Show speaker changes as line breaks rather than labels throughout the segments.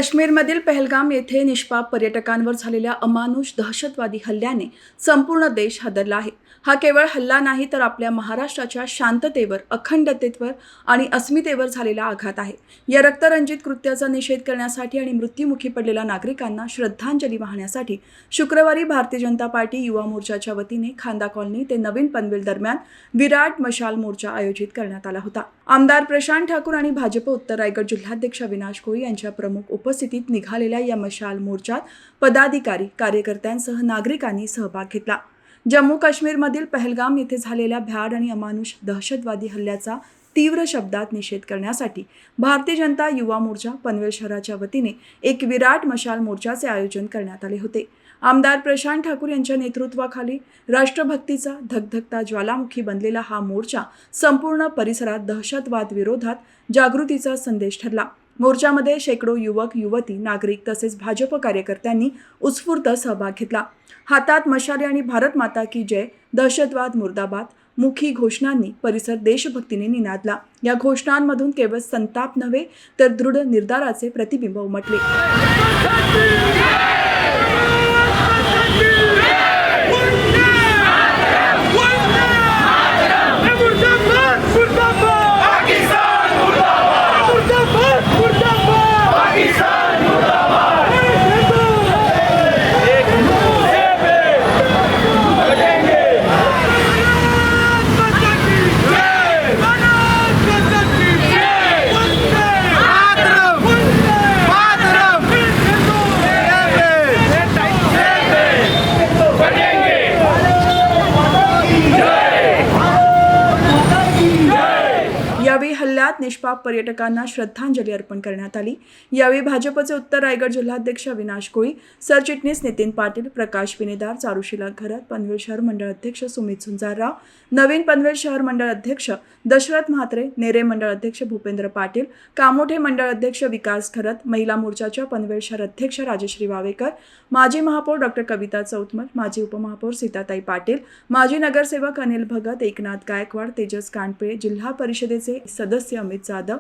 काश्मीरमधील पहलगाम येथे निष्पाप पर्यटकांवर झालेल्या अमानुष दहशतवादी हल्ल्याने संपूर्ण देश हादरला आहे. हा केवळ हल्ला नाही तर आपल्या महाराष्ट्राच्या शांततेवर, अखंडतेवर आणि अस्मितेवर झालेला आघात आहे. या रक्तरंजित कृत्याचा निषेध करण्यासाठी आणि मृत्युमुखी पडलेल्या नागरिकांना श्रद्धांजली वाहण्यासाठी शुक्रवारी भारतीय जनता पार्टी युवा मोर्चाच्या वतीने खांदा कॉलनी ते नवीन पनवेल दरम्यान विराट मशाल मोर्चा आयोजित करण्यात आला होता. आमदार प्रशांत ठाकूर आणि भाजप उत्तर रायगड जिल्हाध्यक्ष अविनाश कोळी यांच्या प्रमुख उपस्थितीत निघालेल्या या मशाल मोर्चात पदाधिकारी, कार्यकर्त्यांसह नागरिकांनी सहभाग घेतला. जम्मू काश्मीरमधील पहलगाम येथे झालेल्या भ्याड आणि अमानुष दहशतवादी हल्ल्याचा तीव्र शब्दात निषेध करण्यासाठी भारतीय जनता युवा मोर्चा पनवेल शहराच्या वतीने एक विराट मशाल मोर्चाचे आयोजन करण्यात आले होते. आमदार प्रशांत ठाकूर यांच्या नेतृत्वाखाली राष्ट्रभक्तीचा धगधगता ज्वालामुखी बनलेला हा मोर्चा संपूर्ण परिसरात दहशतवाद विरोधात जागृतीचा संदेश ठरला. मोर्चामध्ये शेकडो युवक, युवती, नागरिक तसेच भाजप कार्यकर्त्यांनी उत्स्फूर्त सहभाग घेतला. हातात मशाले आणि भारत माता की जय, दहशतवाद मुर्दाबाद मुखी घोषणांनी परिसर देशभक्तीने निनादला. या घोषणांमधून केवळ संताप नव्हे तर दृढ निर्धाराचे प्रतिबिंब उमटले. यावेळी हल्ल्यात निष्पाप पर्यटकांना श्रद्धांजली अर्पण करण्यात आली. यावेळी भाजपचे उत्तर रायगड जिल्हाध्यक्ष अविनाश कोळी, सरचिटणीस नितीन पाटील, प्रकाश विनेदार, चारुशीला घरत, पनवेल शहर मंडळ अध्यक्ष सुमित सुंजारराव, नवीन पनवेल शहर मंडळ अध्यक्ष दशरथ म्हात्रे, नेरे मंडळ अध्यक्ष भूपेंद्र पाटील, कामोठे मंडळ अध्यक्ष विकास खरत, महिला मोर्चाच्या पनवेल शहर अध्यक्ष राजश्री वावेकर, माजी महापौर डॉक्टर कविता चौतमल, माजी उपमहापौर सीताताई पाटील, माजी नगरसेवक अनिल भगत, एकनाथ गायकवाड, तेजस कांडपिळे, जिल्हा परिषदेचे सदस्य अमित जाधव,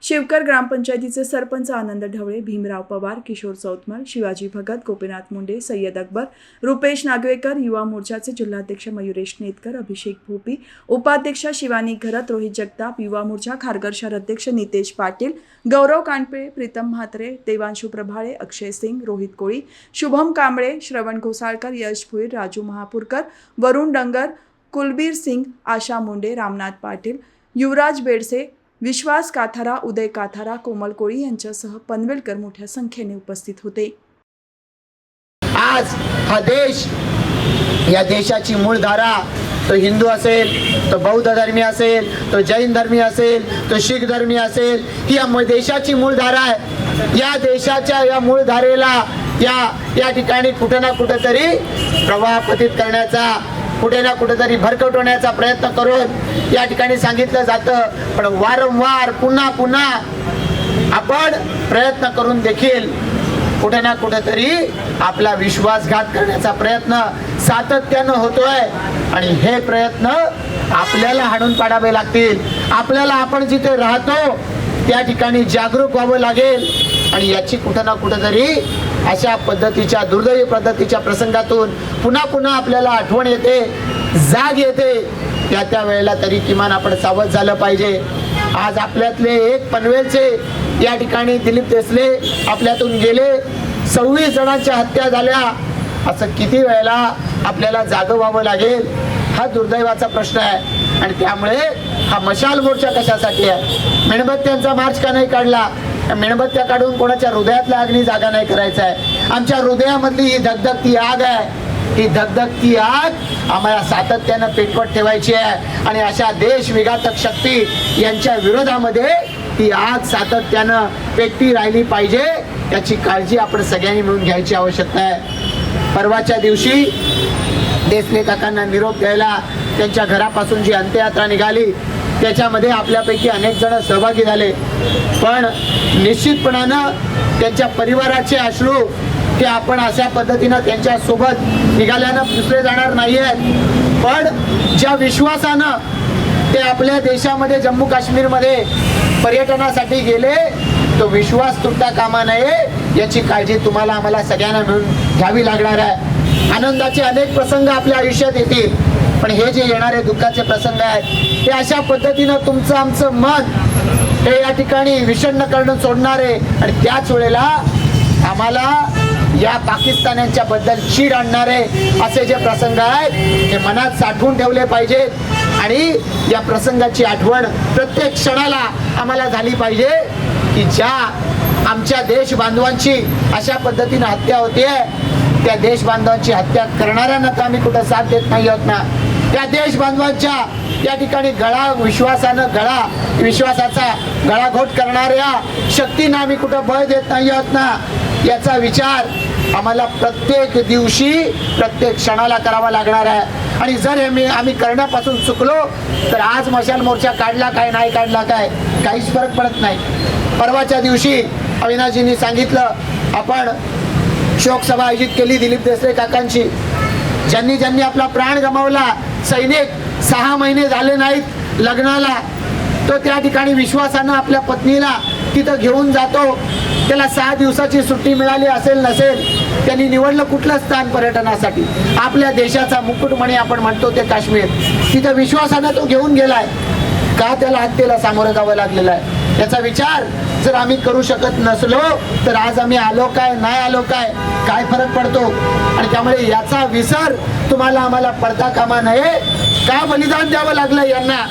शिवकर ग्रामपंचायतीचे सरपंच आनंद ढवळे, भीमराव पवार, किशोर चौतमल, शिवाजी भगत, गोपीनाथ मुंडे, सय्यद अकबर, रुपेश नागवेकर, युवा मोर्चाचे जिल्हाध्यक्ष मयुरेश नेतकर, अभिषेक भोपी, उपाध्यक्ष शिवानी घरत, रोहित जगताप, युवा मोर्चा खारघर शहर अध्यक्ष नितेश पाटील, गौरव कांडपिळे, प्रीतम म्हात्रे, देवांशू प्रभाळे, अक्षय सिंग, रोहित कोळी, शुभम कांबळे, श्रवण घोसाळकर, यश भुईर, राजू महापूरकर, वरुण डंगर, कुलबीर सिंग, आशा मुंडे, रामनाथ पाटील, युवराज बेडसे, विश्वास काथारा, उदय काथारा, कोमल कोळी यांच्यासह पनवेलकर मोठ्या संख्येने उपस्थित होते.
आज हा देश, या देशाची मूळधारा, तो हिंदू असेल, तो बौद्ध धर्मी असेल, तो जैन धर्मी असेल, तो शीख धर्मी असेल, ही या देशाची मूळधारा आहे. या देशाच्या या मूळधारेला या ठिकाणी कुठे ना कुठेतरी प्रवाहपतित करण्याचा, कुठे ना कुठेतरी भरकटवण्याचा प्रयत्न करून या ठिकाणी सांगितलं जातं. पण वारंवार पुन्हा पुन्हा आपण प्रयत्न करून देखील कुठे ना कुठेतरी आपला विश्वासघात करण्याचा प्रयत्न सातत्यानं होतोय. आणि हे प्रयत्न आपल्याला हाणून पाडावे लागतील. आपल्याला आपण जिथे राहतो त्या ठिकाणी जागरूक व्हावं लागेल. आणि याची कुठं ना कुठेतरी अशा पद्धतीच्या, दुर्दैवी पद्धतीच्या प्रसंगातून पुन्हा पुन्हा आपल्याला आठवण येते, जाग येते. त्या वेळेला तरी किमान आपण सावध झालं पाहिजे. आज आपल्यातले एक पनवेलचे या ठिकाणी दिलीप देसले आपल्यातून गेले, 26 जणांच्या हत्या झाल्या. असं किती वेळेला आपल्याला जागं व्हावं लागेल, हा दुर्दैवाचा प्रश्न आहे. आणि त्यामुळे हा मशाल मोर्चा कशासाठी आहे? मेणबत्त्यांचा मार्च का नाही काढला? मेणबत्त्या काढून कोणाच्या हृदयातला अग्नी जागा नाही करायचा आहे. आमच्या हृदयामधली ही धगधगती आग आहे. ही धगधगती आग आम्हाला सातत्यानं पेटवत ठेवायची आहे. आणि अशा देश विघातक शक्ती यांच्या विरोधामध्ये ही आग सातत्यानं पेटती राहिली पाहिजे. याची काळजी आपण सगळ्यांनी मिळून घ्यायची आवश्यकता आहे. परवाच्या दिवशी देसले काकांना निरोप द्यायला त्यांच्या घरापासून जी अंत्ययात्रा निघाली त्याच्यामध्ये आपल्यापैकी अनेक जण सहभागी झाले. पण निश्चितपणानं त्यांच्या परिवाराचे अश्रू की आपण अशा पद्धतीनं त्यांच्या सोबत निघाल्यानं दुसरे जाणार नाही आहेत. पण ज्या विश्वासानं ते आपल्या देशामध्ये जम्मू काश्मीरमध्ये पर्यटनासाठी गेले तो विश्वास तुटता कामा नये याची काळजी तुम्हाला आम्हाला सगळ्यांना मिळून घ्यावी लागणार आहे. आनंदाचे अनेक प्रसंग आपल्या आयुष्यात येतील, पण हे जे येणारे दुःखाचे प्रसंग आहेत ते अशा पद्धतीनं तुमचं आमचं मन हे या ठिकाणी विषण्ण करणं सोडणारे आणि त्याच वेळेला आम्हाला या पाकिस्तान्यांच्या बद्दल चीड आणणारे असे जे प्रसंग आहेत ते मनात साठवून ठेवले पाहिजेत आणि या प्रसंगाची आठवण प्रत्येक क्षणाला आम्हाला झाली पाहिजे की ज्या आमच्या देश बांधवांची अशा पद्धतीनं हत्या होते, त्या देश बांधवांची हत्या करणाऱ्यांना तर आम्ही कुठं साथ देत नाही आहोत ना. त्या देश बांधवांच्या या ठिकाणी विश्वासाचा गळाघोट करणाऱ्या शक्तींना आम्ही कुठं बळ देत नाही आहोत ना. याचा विचार आम्हाला प्रत्येक दिवशी प्रत्येक क्षणाला करावा लागणार आहे. आणि जर आम्ही करण्यापासून चुकलो तर आज मशाल मोर्चा काढला काय नाही काढला काय काहीच फरक पडत नाही. परवाच्या दिवशी अविनाशजींनी सांगितलं, आपण शोकसभा आयोजित केली दिलीप देसरे काकांची. ज्यांनी आपला प्राण गमावला, सैनिक 6 महिने झाले नाहीत लग्नाला, तो त्या ठिकाणी विश्वासानं आपल्या पत्नीला तिथं घेऊन जातो. त्याला 6 दिवसाची सुट्टी मिळाली असेल नसेल, त्यांनी निवडलं कुठलं स्थान पर्यटनासाठी, आपल्या देशाचा मुकुटमणी आपण म्हणतो ते काश्मीर. तिथं विश्वासानं तो घेऊन गेलाय. का त्याला हत्येला सामोरं जावं लागलेलं आहे याचा विचार जर आम्ही करू शकत नसलो तर आज आम्ही आलो काय नाही आलो काय फरक पडतो. आणि त्यामुळे याचा विसर तुम्हाला आम्हाला पडता कामा नये. का बलिदान द्यावं लागलं यांना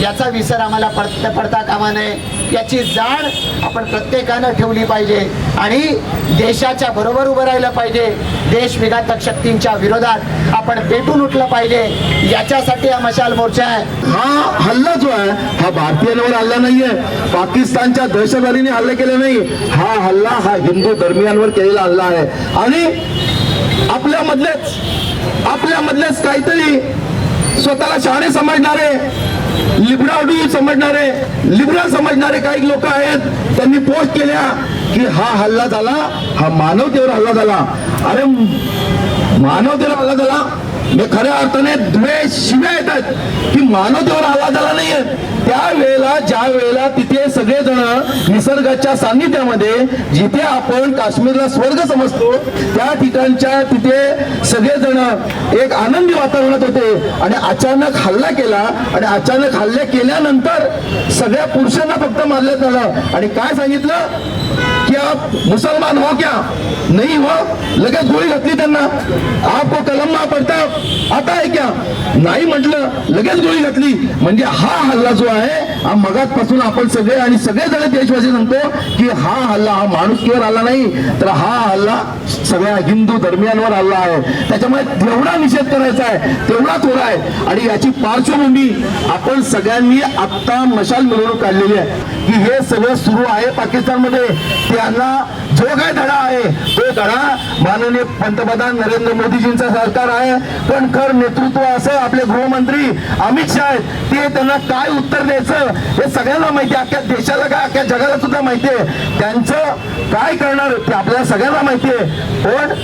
याचा विसर आम्हाला पडता कामा नये. याची जाण आपण प्रत्येकानं ठेवली पाहिजे आणि देशाच्या बरोबर उभं राहिलं पाहिजे. देश विघातक शक्तींच्या विरोधात आपण पेटून उठलं पाहिजे. याच्यासाठी हा मशाल मोर्चा आहे.
हा हल्ला जो आहे हा भारतीयांवर हल्ला नाहीये, पाकिस्तानच्या दहशतवादीने हल्ले केले नाही. हा हल्ला हा हिंदू धर्मियांवर केलेला हल्ला आहे. आणि आपल्यामधलेच काहीतरी स्वतःला शहाणे समजणारे, लिबरल समजणारे काही लोक आहेत, त्यांनी पोस्ट केल्या की हा हल्ला झाला, हा मानवतेवर हल्ला झाला. अरे मानवतेवर हल्ला झाला हे खऱ्या अर्थाने द्वेष शिव्या येतात की मानवतेवर हल्ला झाला नाहीये. ज्या वेळेला तिथे सगळेजण निसर्गाच्या सान्निध्यामध्ये, जिथे आपण काश्मीरला स्वर्ग समजतो त्या ठिकाणच्या तिथे सगळेजण एक आनंदी वातावरणात होते आणि अचानक हल्ला केला. आणि अचानक हल्ले केल्यानंतर सगळ्या पुरुषांना फक्त मारण्यात आलं आणि काय सांगितलं की आप मुसलमान हो क्या? नहीं हो. लगेच गोळी घातली त्यांना. आपको कलमा पडता आता है क्या? नाही म्हटलं, लगेच गोळी घातली. म्हणजे हा हल्ला जो आहे हा मगाचपासून आपण सगळेजण देशवासी सांगतो की हा हल्ला हा माणुसकीवर हल्ला नाही, तर हा हल्ला सगळ्या हिंदू धर्मियांवर हल्ला आहे. त्याच्यामुळे तेवढा निषेध करायचा आहे, तेवढा थोडा आहे. आणि याची पार्श्वभूमी आपण सगळ्यांनी आत्ता मशाल मिरवणूक काढलेली आहे की हे सगळं सुरू आहे पाकिस्तानमध्ये. त्यांना जो काय धडा आहे तो धडा माननीय पंतप्रधान नरेंद्र मोदीजींचा सरकार आहे, पण खर नेतृत्व असं आपले गृहमंत्री अमित शाह आहेत. ते त्यांना काय उत्तर द्यायचं हे सगळ्यांना माहिती आहे. अख्ख्या देशाला काय, अख्ख्या जगाला सुद्धा माहिती आहे त्यांचं काय करणार ते आपल्याला सगळ्यांना माहिती आहे. पण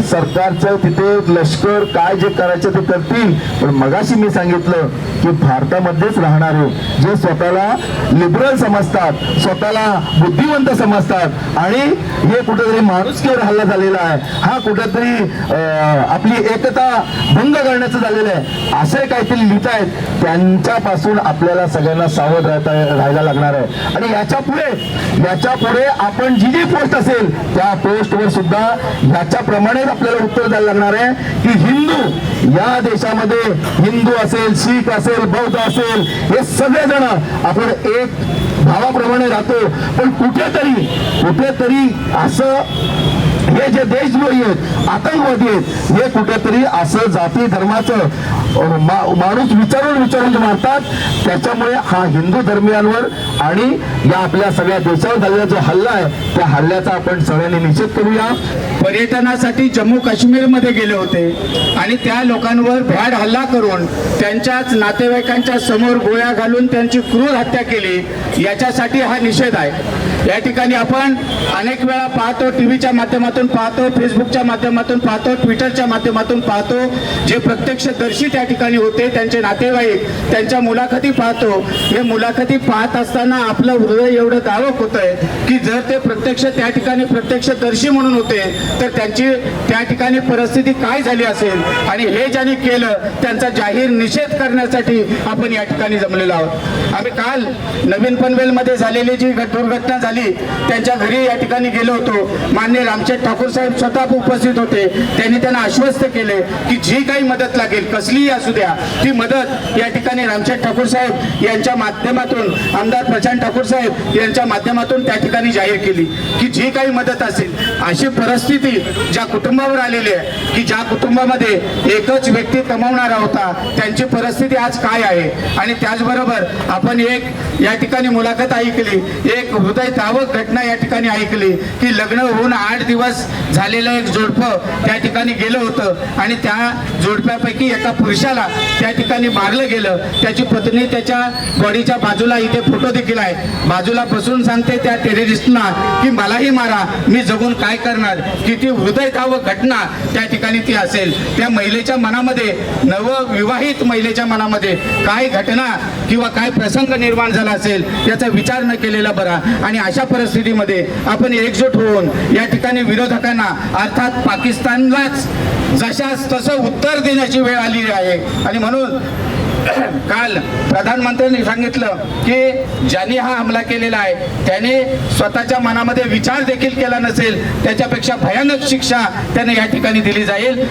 सरकारचं तिथे लष्कर काय जे करायचं ते करतील. पण मगाशी मी सांगितलं की भारतामध्येच राहणारे जे स्वतःला लिबरल समजतात, स्वतःला बुद्धिवंत समजतात आणि हे कुठेतरी माणुसकीवर हल्ला झालेला आहे, हा कुठेतरी आपली एकता भंग करण्याचं झालेलं आहे, असे काहीतरी लिहित आहेत. त्यांच्यापासून आपल्याला सगळ्यांना सावध राहायला लागणार आहे. आणि याच्या पुढे आपण जी पोस्ट असेल त्या पोस्टवर सुद्धा याच्याप्रमाणेच आपल्याला उत्तर द्यायला लागणार आहे की हिंदू या देशामध्ये, हिंदू असेल, शीख असेल, बौद्ध असेल, हे सगळेजण आपण एक भावाप्रमाणे राहतो. पण कुठेतरी असं हे जे देशद्रोही आहेत, आतंकवादी आहेत, हे कुठेतरी असं जाती धर्माचं माणूस विचारून मारतात. त्याच्यामुळे हा हिंदू धर्मियांवर आणि या आपल्या सगळ्या देशावर झालेला जो हल्ला आहे त्या हल्ल्याचा आपण सगळ्यांनी निषेध करूया.
पर्यटनासाठी जम्मू काश्मीरमध्ये गेले होते आणि त्या लोकांवर भ्याड हल्ला करून त्यांच्याच नातेवाईकांच्या समोर गोळ्या घालून त्यांची क्रूर हत्या केली. याच्यासाठी हा निषेध आहे. या ठिकाणी आपण अनेक वेळा पाहतो, टीव्हीच्या माध्यमातून पाहतो, फेसबुकच्या माध्यमातून पाहतो, ट्विटरच्या माध्यमातून पाहतो, जे प्रत्यक्षदर्शी त्या त्या ठिकाणी होते, त्यांचे नातेवाईक, त्यांच्या मुलाखती पाहतो. हे मुलाखती पाहत असताना आपलं हृदय एवढं दावक होतंय की जर ते प्रत्यक्ष त्या ठिकाणी प्रत्यक्षदर्शी म्हणून होते तर त्यांची त्या ठिकाणी परिस्थिती काय झाली असेल, आणि हे ज्यांनी केलं त्यांचा जाहीर निषेध करण्यासाठी आपण या ठिकाणी जमलेलो आहोत. आम्ही काल नवीन पनवेलमध्ये झालेली जी दुर्घटना झाली त्यांच्या घरी या ठिकाणी गेलो होतो. माननीय रामचंद्र ठाकूर साहेब स्वतः उपस्थित होते. त्यांनी त्यांना आश्वस्त केले की जी काही मदत लागेल कसलीही असू द्या ती मदत या ठिकाणी रामचंद्र ठाकूर साहेब यांच्या माध्यमातून, आमदार प्रशांत ठाकूर साहेब यांच्या माध्यमातून त्या ठिकाणी जाहीर केली की जी काही मदत असेल. अशी परिस्थिती ज्या कुटुंबावर आलेली आहे की ज्या कुटुंबामध्ये एकच व्यक्ती कमावणारा होता त्यांची परिस्थिती आज काय आहे. आणि त्याचबरोबर आपण एक या ठिकाणी मुलाखत ऐकली, एक हृदयद्रावक घटना या ठिकाणी ऐकली की लग्न होऊन 8 दिवस झालेलं एक जोडपं त्या ठिकाणी गेलं होतं आणि त्या जोडप्यापैकी एका पुरुषाला त्या ठिकाणी मारलं गेलं. त्याची पत्नी त्याच्या बॉडीच्या बाजूला, इथे फोटो देखील आहे, बाजूला बसून सांगते त्या टेररिस्टना की मलाही मारा, मी जगून काय करणार. किती हृदयद्रावक घटना त्या ठिकाणी ती असेल. त्या महिलेच्या मनामध्ये, नवविवाहित महिलेच्या मनामध्ये काय घटना किंवा काय प्रसंग निर्माण झाला असेल याचा विचार न केलेला बरा. आणि अशा परिस्थितीमध्ये आपण एकजूट होऊन या ठिकाणी विरोधकांना, अर्थात पाकिस्तानलाच जशास तसं उत्तर देण्याची वेळ आलेली आहे. आणि म्हणून काल प्रधानमंत्र्यांनी सांगितलं की ज्यांनी हा हमला केलेला आहे त्याने स्वतःच्या मनामध्ये विचार देखील केला नसेल, त्याच्यापेक्षा भयानक शिक्षा त्याने या ठिकाणी दिली जाईल.